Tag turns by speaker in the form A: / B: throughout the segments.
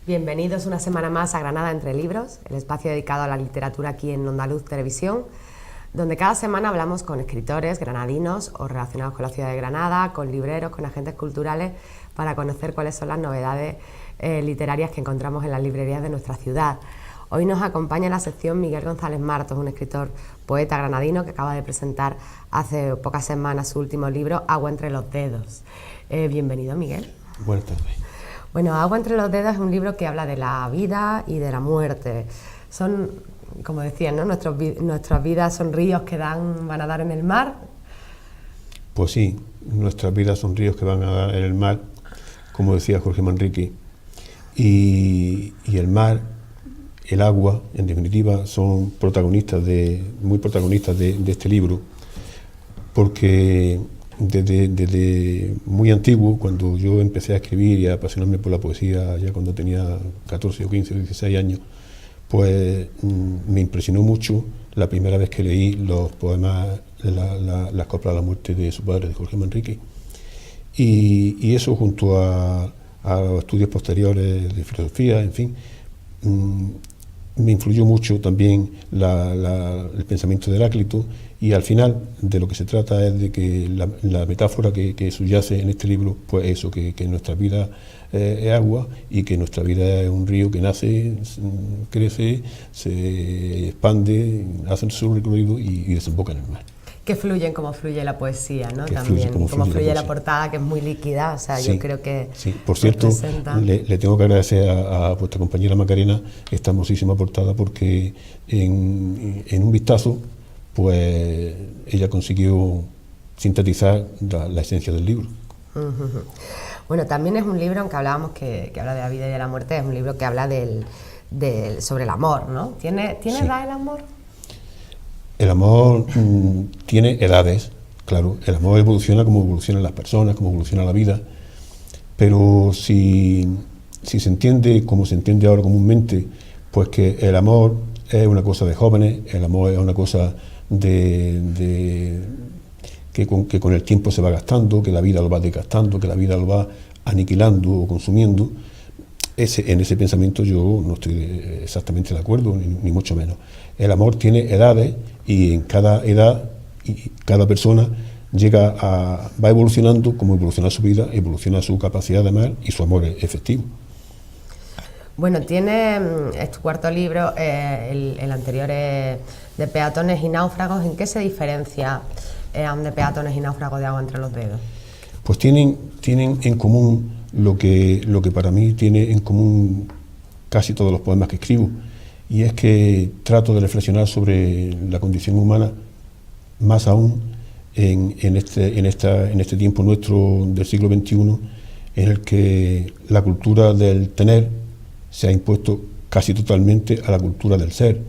A: Bienvenidos una semana más a Granada Entre Libros, el espacio dedicado a la literatura aquí en Onda Luz Televisión, donde cada semana hablamos con escritores granadinos o relacionados con la ciudad de Granada, con libreros, con agentes culturales, para conocer cuáles son las novedades literarias que encontramos en las librerías de nuestra ciudad. Hoy nos acompaña en la sección Miguel González Martos, un escritor poeta granadino que acaba de presentar hace pocas semanas su último libro, Agua entre los dedos. Bienvenido, Miguel.
B: Buenas tardes.
A: Bueno, Agua entre los dedos es un libro que habla de la vida y de la muerte. Son, como decían, ¿no? Nuestras vidas son ríos que van a dar en el mar.
B: Pues sí, nuestras vidas son ríos que van a dar en el mar, como decía Jorge Manrique. Y el mar, el agua, en definitiva, son muy protagonistas de este libro, porque desde muy antiguo, cuando yo empecé a escribir y a apasionarme por la poesía, ya cuando tenía 14 o 15 o 16 años, pues me impresionó mucho la primera vez que leí los poemas, las coplas a la muerte de su padre, de Jorge Manrique. Y eso, junto a los estudios posteriores de filosofía, en fin, me influyó mucho también el pensamiento de Heráclito, y al final de lo que se trata es de que la metáfora que subyace en este libro, pues eso, que nuestra vida es agua y que nuestra vida es un río que nace, crece, se expande, hace su recorrido y desemboca en el mar.
A: Que fluyen como fluye la poesía, ¿no?
B: Que
A: también,
B: fluye como fluye
A: la portada, que es muy líquida, o sea,
B: sí,
A: yo creo que...
B: Sí, por cierto, le tengo que agradecer a vuestra compañera Macarena esta hermosísima portada, porque en un vistazo, pues ella consiguió sintetizar la esencia del libro.
A: Bueno, también es un libro, aunque hablábamos que habla de la vida y de la muerte, es un libro que habla sobre el amor, ¿no? ¿Tiene
B: Sí.
A: edad el amor?
B: El amor tiene edades, claro. El amor evoluciona como evolucionan las personas, como evoluciona la vida, pero si se entiende como se entiende ahora comúnmente, pues que el amor es una cosa de jóvenes, el amor es una cosa que con el tiempo se va gastando, que la vida lo va desgastando, que la vida lo va aniquilando o consumiendo. En ese pensamiento yo no estoy exactamente de acuerdo, ni mucho menos. El amor tiene edades, y en cada edad y cada persona va evolucionando como evoluciona su vida, evoluciona su capacidad de amar y su amor efectivo.
A: Bueno, es tu cuarto libro, el anterior es de Peatones y Náufragos. ¿En qué se diferencia de Peatones y Náufragos de Agua entre los dedos?
B: Pues tienen en común lo que para mí tiene en común casi todos los poemas que escribo, y es que trato de reflexionar sobre la condición humana, más aún en este tiempo nuestro del siglo XXI, en el que la cultura del tener se ha impuesto casi totalmente a la cultura del ser.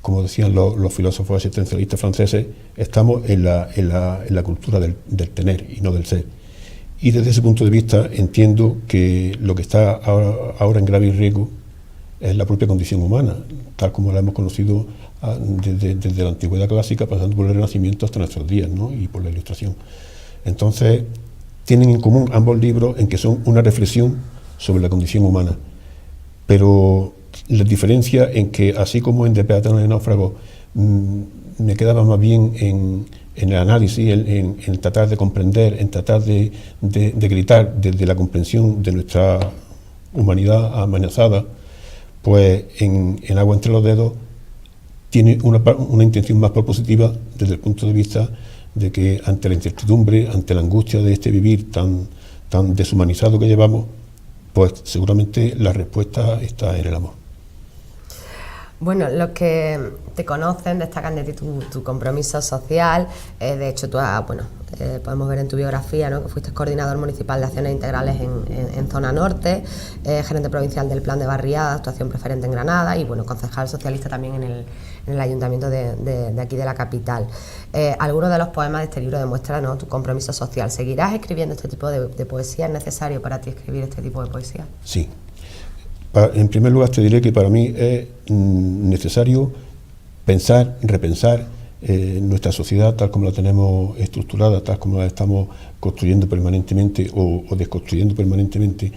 B: Como decían los filósofos existencialistas franceses, estamos en la cultura del tener y no del ser. Y desde ese punto de vista entiendo que lo que está ahora en grave riesgo es la propia condición humana, tal como la hemos conocido desde la antigüedad clásica, pasando por el Renacimiento hasta nuestros días, ¿no? Y por la Ilustración. Entonces, tienen en común ambos libros en que son una reflexión sobre la condición humana, pero la diferencia en que, así como en De Peatones y Náufragos, me quedaba más bien en el análisis, en tratar de comprender, en tratar de gritar desde la comprensión de nuestra humanidad amenazada, pues en Agua entre los dedos tiene una intención más propositiva, desde el punto de vista de que ante la incertidumbre, ante la angustia de este vivir tan deshumanizado que llevamos, pues seguramente la respuesta está en el amor.
A: Bueno, los que te conocen destacan de ti tu compromiso social. De hecho, podemos ver en tu biografía, ¿no?, que fuiste coordinador municipal de acciones integrales en Zona Norte, gerente provincial del Plan de Barriada, actuación preferente en Granada, y bueno, concejal socialista también en el ayuntamiento de aquí de la capital. Algunos de los poemas de este libro demuestran, ¿no?, tu compromiso social. ¿Seguirás escribiendo este tipo de poesía? ¿Es necesario para ti escribir este tipo de poesía?
B: Sí. En primer lugar, te diré que para mí es necesario repensar nuestra sociedad tal como la tenemos estructurada, tal como la estamos construyendo permanentemente o desconstruyendo permanentemente,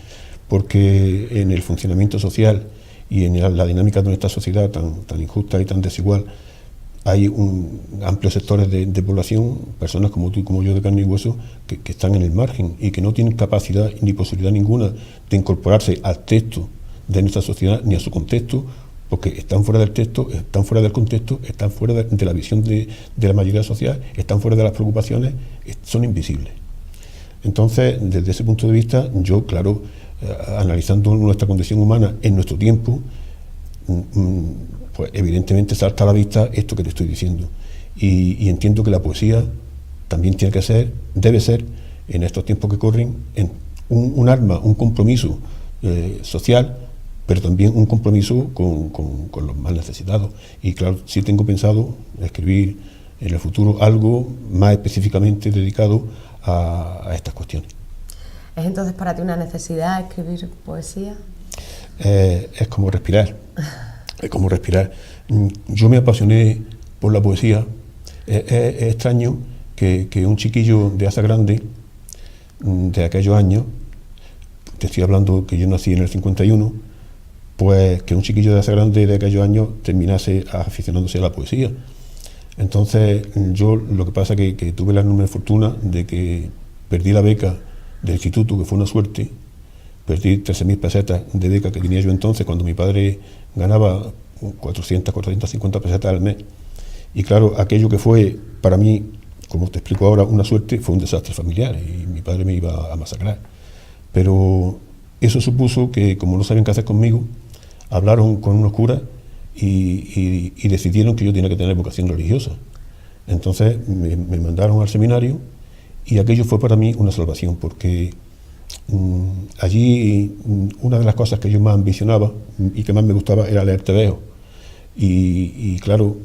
B: porque en el funcionamiento social y en la dinámica de nuestra sociedad tan injusta y tan desigual, hay amplios sectores de población, personas como tú y como yo de carne y hueso, que están en el margen y que no tienen capacidad ni posibilidad ninguna de incorporarse al texto de nuestra sociedad ni a su contexto, porque están fuera del texto, están fuera del contexto, están fuera de la visión de la mayoría social, están fuera de las preocupaciones, son invisibles. Entonces, desde ese punto de vista, yo, claro, analizando nuestra condición humana en nuestro tiempo, pues evidentemente salta a la vista esto que te estoy diciendo. Y entiendo que la poesía también tiene que ser, debe ser, en estos tiempos que corren, un arma, un compromiso social, pero también un compromiso con los más necesitados. Y claro, sí tengo pensado escribir en el futuro algo más específicamente dedicado a estas cuestiones.
A: ¿Es entonces para ti una necesidad escribir poesía?
B: Es como respirar. Es como respirar. Yo me apasioné por la poesía. Es extraño que un chiquillo de Asa Grande, de aquellos años, te estoy hablando que yo nací en el 51, pues que un chiquillo de Asa Grande de aquellos años terminase aficionándose a la poesía. Entonces, yo lo que pasa es que tuve la enorme fortuna de que perdí la beca del instituto, que fue una suerte. Perdí 13.000 pesetas de beca que tenía yo entonces, cuando mi padre ganaba 450 pesetas al mes. Y claro, aquello que fue para mí, como te explico ahora, una suerte, fue un desastre familiar y mi padre me iba a masacrar. Pero eso supuso que, como no sabían qué hacer conmigo, hablaron con unos curas y decidieron que yo tenía que tener vocación religiosa. Entonces me mandaron al seminario y aquello fue para mí una salvación, porque allí una de las cosas que yo más ambicionaba y que más me gustaba era leer tebeos. Y claro,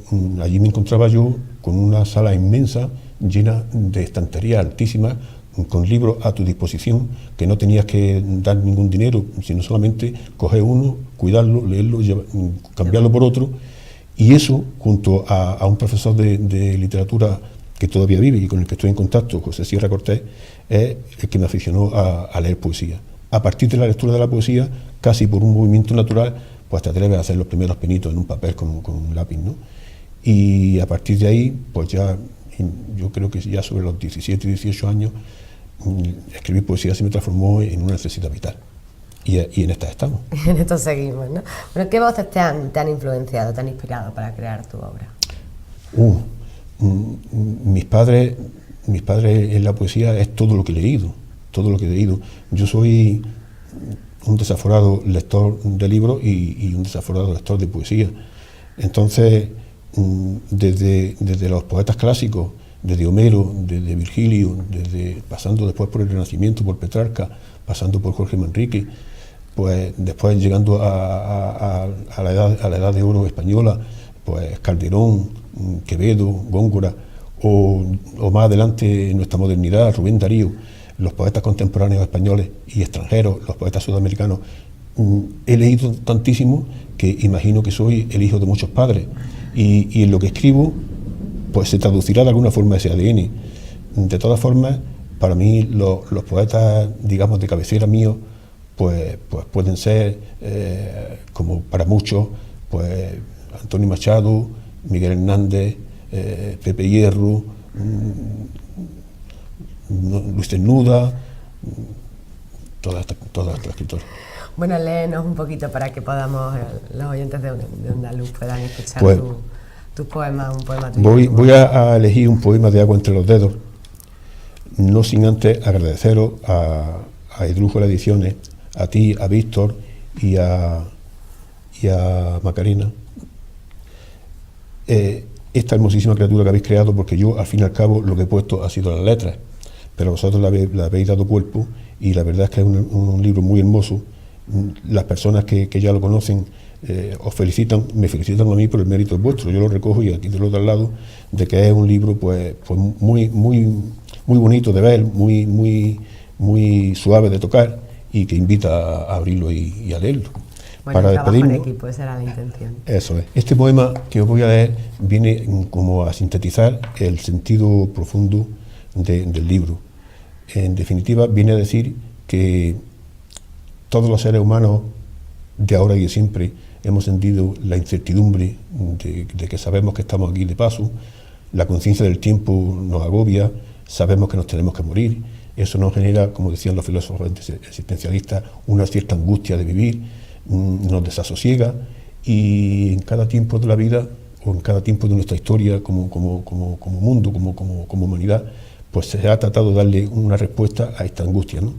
B: allí me encontraba yo con una sala inmensa llena de estanterías altísimas, con libros a tu disposición, que no tenías que dar ningún dinero, sino solamente coger uno, cuidarlo, leerlo, cambiarlo por otro. Y eso, junto a un profesor de literatura que todavía vive y con el que estoy en contacto, José Sierra Cortés, es el que me aficionó a leer poesía. A partir de la lectura de la poesía, casi por un movimiento natural, pues te atreves a hacer los primeros pinitos en un papel con un lápiz, ¿no? Y a partir de ahí, pues ya, yo creo que ya sobre los 17, 18 años, escribir poesía se me transformó en una necesidad vital. Y en estas estamos.
A: En esto seguimos, ¿no? Bueno, ¿qué voces te han influenciado, te han inspirado para crear tu obra?
B: Mis padres en la poesía es todo lo que he leído, todo lo que he leído. Yo soy un desaforado lector de libros y un desaforado lector de poesía. Entonces, desde los poetas clásicos, desde Homero, desde Virgilio, pasando después por el Renacimiento, por Petrarca, pasando por Jorge Manrique, pues después llegando a la edad de oro española, pues Calderón, Quevedo, Góngora, o más adelante en nuestra modernidad, Rubén Darío, los poetas contemporáneos españoles y extranjeros, los poetas sudamericanos. He leído tantísimo que imagino que soy el hijo de muchos padres y en lo que escribo pues se traducirá de alguna forma ese ADN. De todas formas, para mí los poetas, digamos, de cabecera míos, pues pueden ser, como para muchos, pues Antonio Machado, Miguel Hernández, Pepe Hierro, Luis Cernuda, todas estas escritoras.
A: Bueno, léenos un poquito para que podamos, los oyentes de Onda Luz puedan escuchar
B: pues,
A: tus poemas, un poema tuyo.
B: Voy a elegir un poema de Agua entre los dedos, no sin antes agradeceros a Esdrújula Ediciones, a ti, a Víctor y a Macarena, esta hermosísima criatura que habéis creado, porque yo al fin y al cabo lo que he puesto ha sido las letras, pero vosotros le habéis dado cuerpo y la verdad es que es un libro muy hermoso. Las personas que ya lo conocen os felicitan, me felicitan a mí por el mérito vuestro. Yo lo recojo y aquí del otro lado de que es un libro pues muy bonito de ver, muy suave de tocar y que invita a abrirlo y a leerlo.
A: Bueno, para despedirnos, en equipo, esa era la intención.
B: Eso es. Este poema que os voy a leer viene como a sintetizar el sentido profundo del libro. En definitiva, viene a decir que Todos los seres humanos de ahora y de siempre hemos sentido la incertidumbre de que sabemos que estamos aquí de paso, la conciencia del tiempo nos agobia, sabemos que nos tenemos que morir, eso nos genera, como decían los filósofos existencialistas, una cierta angustia de vivir, nos desasosiega, y en cada tiempo de la vida, o en cada tiempo de nuestra historia como mundo, como humanidad, pues se ha tratado de darle una respuesta a esta angustia, ¿no?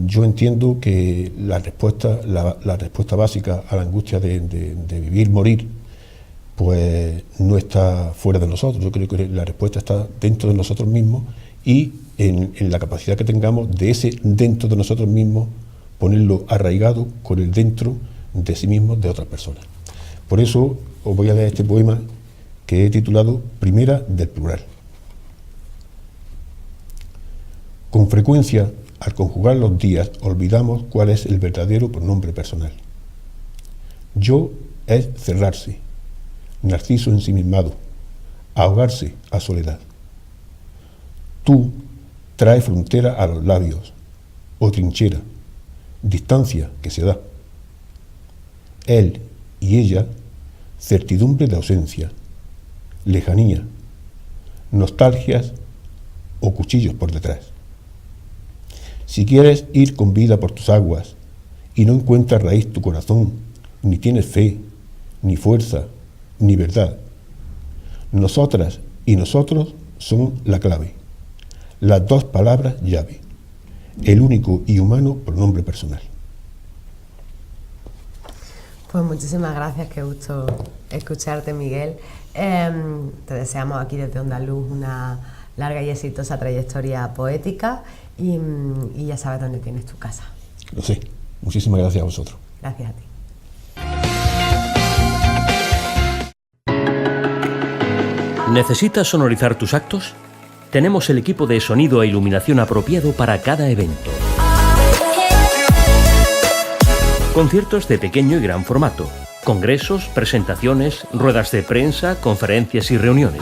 B: Yo entiendo que la respuesta básica a la angustia de vivir, morir, pues no está fuera de nosotros. Yo creo que la respuesta está dentro de nosotros mismos y en la capacidad que tengamos de ese dentro de nosotros mismos ponerlo arraigado con el dentro de sí mismos de otras personas. Por eso os voy a leer este poema que he titulado Primera del plural. Con frecuencia, al conjugar los días, olvidamos cuál es el verdadero pronombre personal. Yo es cerrarse, Narciso ensimismado, ahogarse a soledad. Tú trae frontera a los labios, o trinchera, distancia que se da. Él y ella, certidumbre de ausencia, lejanía, nostalgias o cuchillos por detrás. Si quieres ir con vida por tus aguas y no encuentras raíz tu corazón, ni tienes fe, ni fuerza, ni verdad, nosotras y nosotros son la clave, las dos palabras llave, el único y humano pronombre personal.
A: Pues muchísimas gracias, qué gusto escucharte, Miguel. Te deseamos aquí desde Onda Luz una larga y exitosa trayectoria poética y ya sabes dónde tienes tu casa.
B: Lo sé. Muchísimas gracias a vosotros.
A: Gracias a ti.
C: ¿Necesitas sonorizar tus actos? Tenemos el equipo de sonido e iluminación apropiado para cada evento. Conciertos de pequeño y gran formato, congresos, presentaciones, ruedas de prensa, conferencias y reuniones.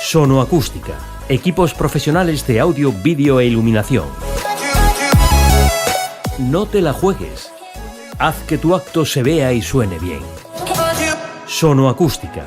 C: Sonoacústica, equipos profesionales de audio, vídeo e iluminación. No te la juegues. Haz que tu acto se vea y suene bien. Sonoacústica.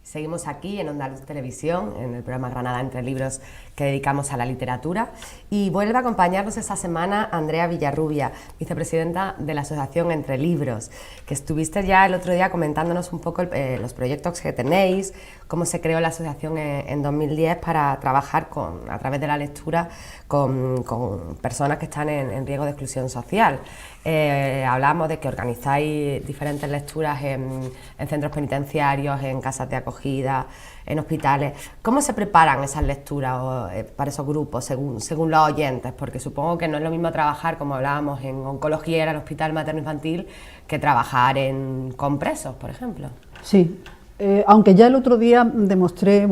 A: Seguimos aquí en Onda Luz Televisión, en el programa Granada Entre Libros que dedicamos a la literatura, y vuelve a acompañarnos esta semana Andrea Villarrubia, vicepresidenta de la Asociación Entre Libros, que estuviste ya el otro día comentándonos un poco los proyectos que tenéis, cómo se creó la asociación en 2010 para trabajar a través de la lectura con personas que están en riesgo de exclusión social. Hablamos de que organizáis diferentes lecturas en centros penitenciarios, en casas de acogida, en hospitales. ¿Cómo se preparan esas lecturas para esos grupos según los oyentes? Porque supongo que no es lo mismo trabajar, como hablábamos, en oncología en el hospital materno-infantil que trabajar con presos, por ejemplo.
D: Sí, aunque ya el otro día demostré,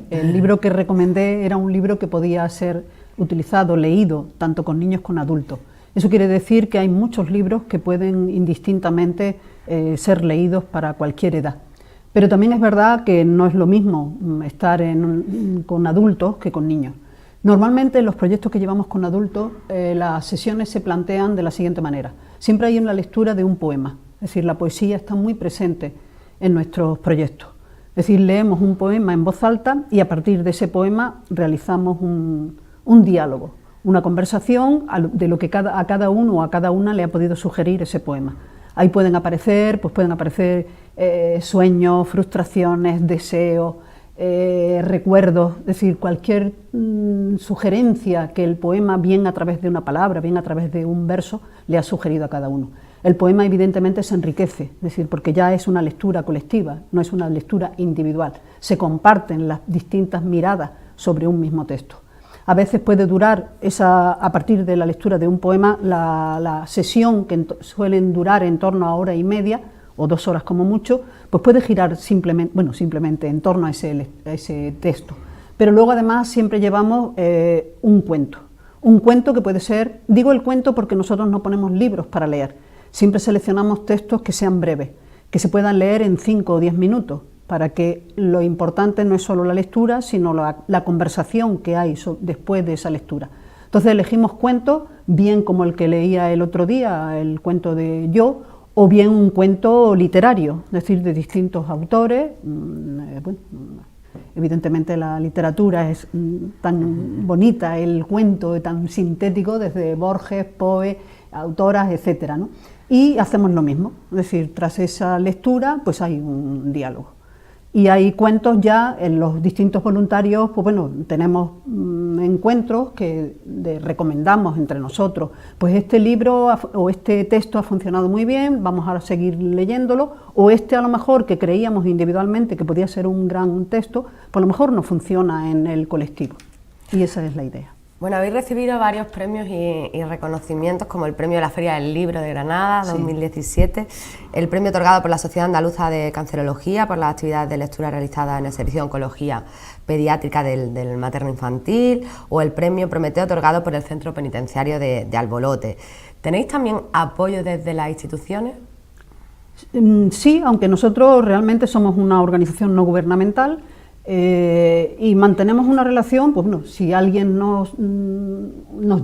D: el libro que recomendé era un libro que podía ser utilizado, leído, tanto con niños como con adultos. Eso quiere decir que hay muchos libros que pueden indistintamente ser leídos para cualquier edad. Pero también es verdad que no es lo mismo estar con adultos que con niños. Normalmente en los proyectos que llevamos con adultos, las sesiones se plantean de la siguiente manera. Siempre hay una lectura de un poema, es decir, la poesía está muy presente en nuestros proyectos. Es decir, leemos un poema en voz alta y a partir de ese poema realizamos un diálogo, una conversación de lo que a cada uno o a cada una le ha podido sugerir ese poema. Ahí pueden aparecer sueños, frustraciones, deseos, recuerdos, es decir, cualquier sugerencia que el poema, bien a través de una palabra, bien a través de un verso, le ha sugerido a cada uno. El poema evidentemente se enriquece, es decir, porque ya es una lectura colectiva, no es una lectura individual. Se comparten las distintas miradas sobre un mismo texto. A veces puede durar, a partir de la lectura de un poema, la sesión, que suelen durar en torno a hora y media, o 2 horas como mucho, pues puede girar simplemente en torno a ese texto. Pero luego además siempre llevamos un cuento que puede ser, digo el cuento porque nosotros no ponemos libros para leer, siempre seleccionamos textos que sean breves, que se puedan leer en 5 o 10 minutos, para que lo importante no es solo la lectura, sino la conversación que hay después de esa lectura. Entonces elegimos cuentos, bien como el que leía el otro día, el cuento de Yo, o bien un cuento literario, es decir, de distintos autores. Bueno, evidentemente la literatura es tan bonita, el cuento es tan sintético, desde Borges, Poe, autoras, etcétera, ¿no? Y hacemos lo mismo, es decir, tras esa lectura pues hay un diálogo. Y hay cuentos ya en los distintos voluntarios, pues bueno, tenemos encuentros que recomendamos entre nosotros, pues este libro o este texto ha funcionado muy bien, vamos a seguir leyéndolo, o este a lo mejor que creíamos individualmente que podía ser un gran texto, pues a lo mejor no funciona en el colectivo, y esa es la idea.
A: Bueno, habéis recibido varios premios y reconocimientos, como el premio de la Feria del Libro de Granada, 2017, el premio otorgado por la Sociedad Andaluza de Cancerología por las actividades de lectura realizadas en el Servicio de Oncología Pediátrica del Materno Infantil, o el premio Prometeo otorgado por el Centro Penitenciario de Albolote. ¿Tenéis también apoyo desde las instituciones?
D: Sí, aunque nosotros realmente somos una organización no gubernamental, y mantenemos una relación, pues bueno, si alguien nos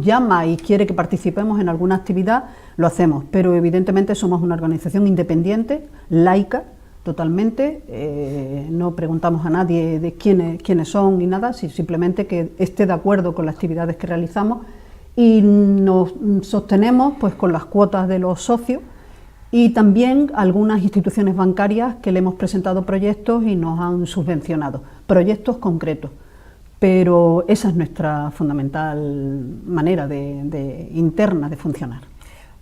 D: llama y quiere que participemos en alguna actividad, lo hacemos, pero evidentemente somos una organización independiente, laica, totalmente, no preguntamos a nadie de quiénes son ni nada, simplemente que esté de acuerdo con las actividades que realizamos, y nos sostenemos pues con las cuotas de los socios, y también algunas instituciones bancarias que le hemos presentado proyectos y nos han subvencionado, proyectos concretos, pero esa es nuestra fundamental manera interna de funcionar.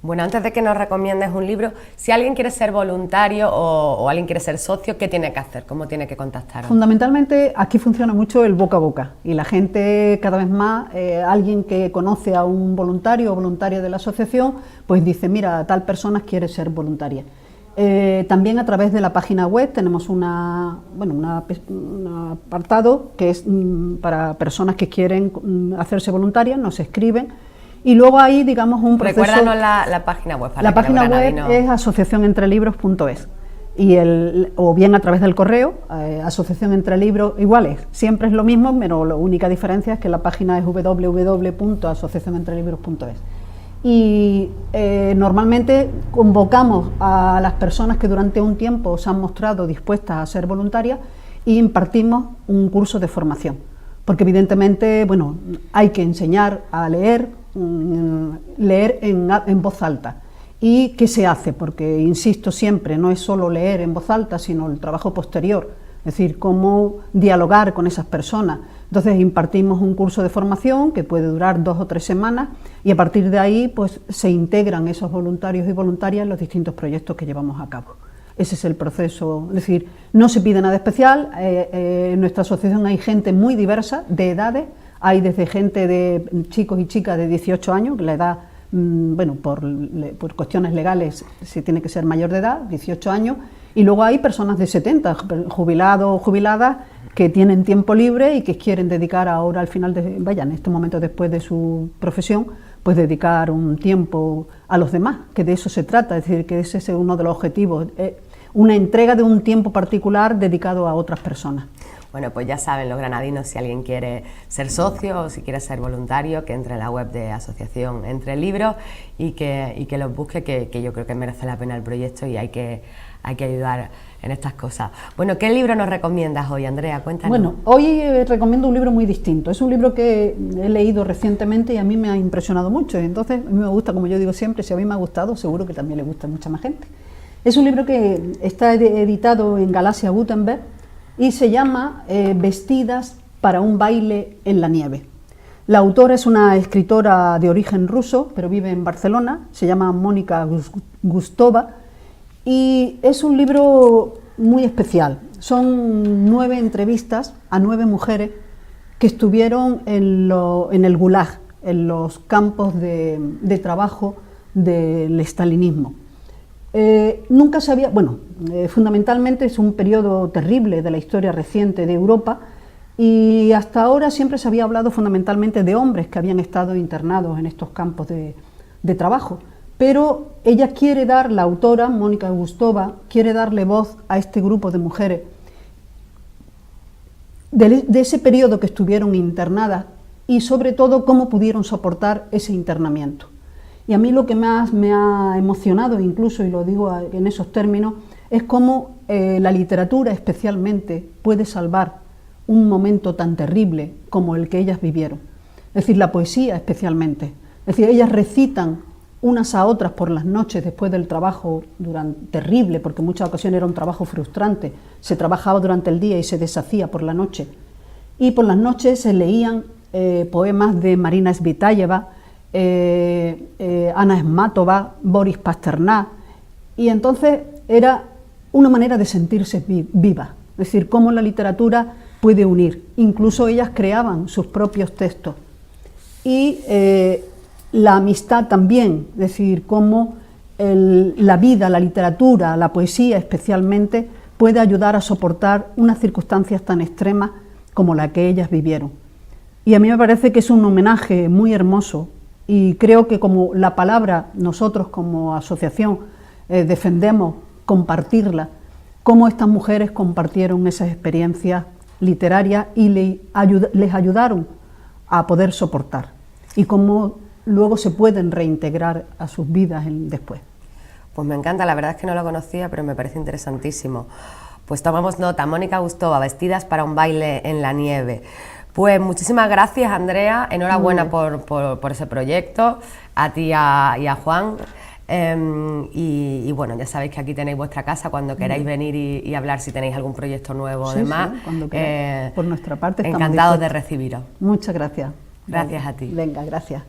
A: Bueno, antes de que nos recomiendes un libro, si alguien quiere ser voluntario o alguien quiere ser socio, ¿qué tiene que hacer? ¿Cómo tiene que contactaros?
D: Fundamentalmente aquí funciona mucho el boca a boca, y la gente cada vez más, alguien que conoce a un voluntario o voluntaria de la asociación, pues dice, mira, tal persona quiere ser voluntaria. También a través de la página web tenemos un apartado que es para personas que quieren hacerse voluntarias, nos escriben. Y luego hay, digamos, un proceso...
A: Recuérdanos la página web.
D: La página web es asociacionentrelibros.es, o bien a través del correo, asociacionentrelibros, iguales, siempre es lo mismo, pero la única diferencia es que la página es www.asociacionentrelibros.es. Y normalmente convocamos a las personas que durante un tiempo se han mostrado dispuestas a ser voluntarias y impartimos un curso de formación, porque evidentemente, bueno, hay que enseñar a leer en voz alta. ¿Y qué se hace? Porque, insisto siempre, no es solo leer en voz alta, sino el trabajo posterior, es decir, cómo dialogar con esas personas. Entonces impartimos un curso de formación que puede durar 2 o 3 semanas, y a partir de ahí pues se integran esos voluntarios y voluntarias en los distintos proyectos que llevamos a cabo. Ese es el proceso, es decir, no se pide nada especial. En nuestra asociación hay gente muy diversa de edades. Hay desde gente de chicos y chicas de 18 años, la edad, bueno, por cuestiones legales se tiene que ser mayor de edad, 18 años, y luego hay personas de 70, jubilados o jubiladas, que tienen tiempo libre y que quieren dedicar ahora al final, en este momento después de su profesión, pues dedicar un tiempo a los demás, que de eso se trata, es decir, que ese es uno de los objetivos, una entrega de un tiempo particular dedicado a otras personas.
A: Bueno, pues ya saben los granadinos, si alguien quiere ser socio o si quiere ser voluntario, que entre en la web de Asociación Entre Libros y que los busque, que yo creo que merece la pena el proyecto y hay que ayudar en estas cosas. Bueno, ¿qué libro nos recomiendas hoy, Andrea? Cuéntanos.
D: Bueno, hoy recomiendo un libro muy distinto. Es un libro que he leído recientemente y a mí me ha impresionado mucho. Entonces, a mí me gusta, como yo digo siempre, si a mí me ha gustado, seguro que también le gusta a mucha más gente. Es un libro que está editado en Galaxia Gutenberg y se llama Vestidas para un baile en la nieve. La autora es una escritora de origen ruso, pero vive en Barcelona, se llama Mónica Gustova, y es un libro muy especial. Son 9 entrevistas a 9 mujeres que estuvieron en el Gulag, en los campos de trabajo del estalinismo. Nunca se había, fundamentalmente es un periodo terrible de la historia reciente de Europa, y hasta ahora siempre se había hablado fundamentalmente de hombres que habían estado internados en estos campos de trabajo, pero la autora, Mónica Gustova, quiere darle voz a este grupo de mujeres de ese periodo que estuvieron internadas y sobre todo cómo pudieron soportar ese internamiento. Y a mí lo que más me ha emocionado, incluso, y lo digo en esos términos, es cómo la literatura especialmente puede salvar un momento tan terrible como el que ellas vivieron. Es decir, la poesía especialmente. Es decir, ellas recitan unas a otras por las noches después del trabajo terrible, porque en muchas ocasiones era un trabajo frustrante, se trabajaba durante el día y se deshacía por la noche. Y por las noches se leían poemas de Marina Tsvetaeva, Ana Akhmatova, Boris Pasternak, y entonces era una manera de sentirse viva, es decir, cómo la literatura puede unir. Incluso ellas creaban sus propios textos. Y la amistad también, es decir, cómo la vida, la literatura, la poesía especialmente, puede ayudar a soportar unas circunstancias tan extremas como la que ellas vivieron. Y a mí me parece que es un homenaje muy hermoso, y creo que como la palabra, nosotros como asociación defendemos compartirla, cómo estas mujeres compartieron esas experiencias literarias y les ayudaron a poder soportar, y cómo luego se pueden reintegrar a sus vidas después.
A: Pues me encanta, la verdad es que no lo conocía, pero me parece interesantísimo. Pues tomamos nota. Mónica Gustova, Vestidas para un baile en la nieve. Pues muchísimas gracias, Andrea, enhorabuena por ese proyecto, a ti y a Juan. Y bueno, ya sabéis que aquí tenéis vuestra casa cuando queráis venir y hablar si tenéis algún proyecto nuevo o demás.
D: Sí, cuando queráis. Por nuestra parte estamos
A: encantados de recibiros.
D: Muchas gracias.
A: Gracias a ti.
D: Venga, gracias.